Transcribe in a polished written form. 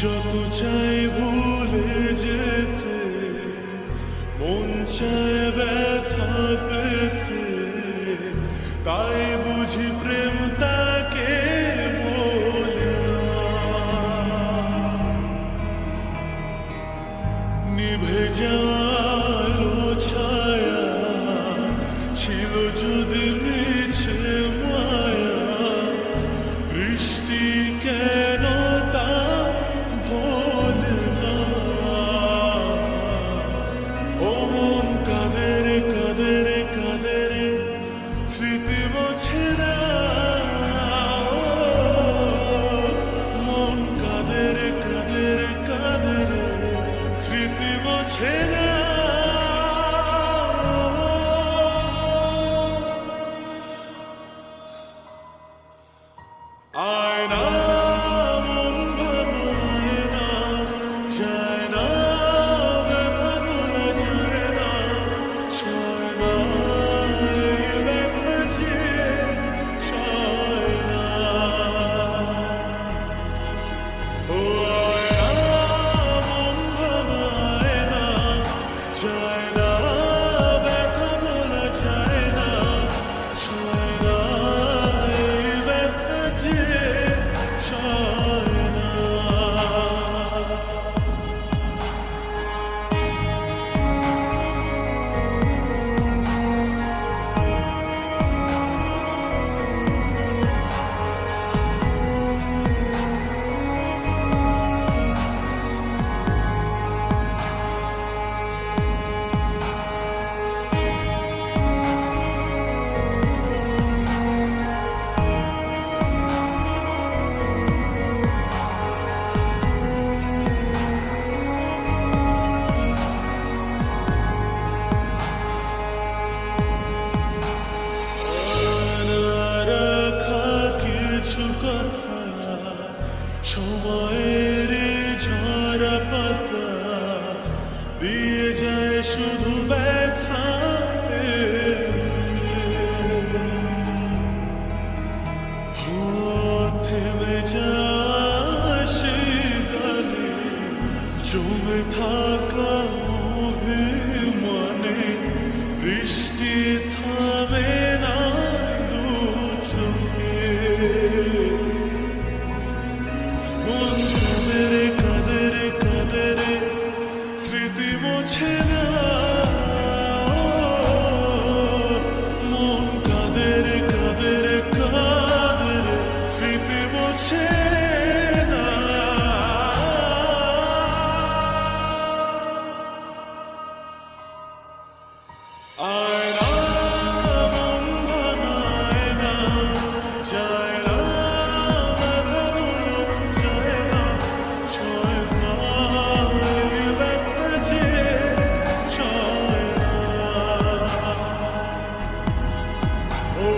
যত চাই ভুলে যেতে, মন চায় ব্যথা পেতে, তাই বুঝি প্রেম তাকে বলে না। নিভে যাওয়ালো ছায়া ছিল যদি মিছে মায়া, বৃষ্টি কেন তা ভোলে না। ও মন কাঁদে রে কাঁদে রে কাঁদে রে, স্মৃতি মোছে না। মন কাঁদে রে কাঁদে রে কাঁদে রে, স্মৃতি মোছে না। আয়না মন ভাঙায় না, যায় না ব্যথা ভোলা যায় না, সয় না এই ব্যথা যে সয় না। ও আয়না মন ভাঙায় না, যায় না ব্যথা ভোলা যায় না, সয় না এই ব্যথা যে সয় না। রাখা কিছু কথা সময়ের ঝরা পাতা দিয়ে যায় শুধু ব্যথা। থেমে যাওয়া সেই গানে জমে থাকা অভিমানে, বৃষ্টি থামে না দু চোখে। মন কাঁদে রে কাঁদে রে কাঁদে রে, স্মৃতি মোছে না। মন কাঁদে রে কাঁদে রে কাঁদে রে, স্মৃতি মোছে না। আয়না মন ভাঙায় না, যায় না ব্যথা ভোলা যায় না, সয় না এই ব্যথা যে সয় না। ও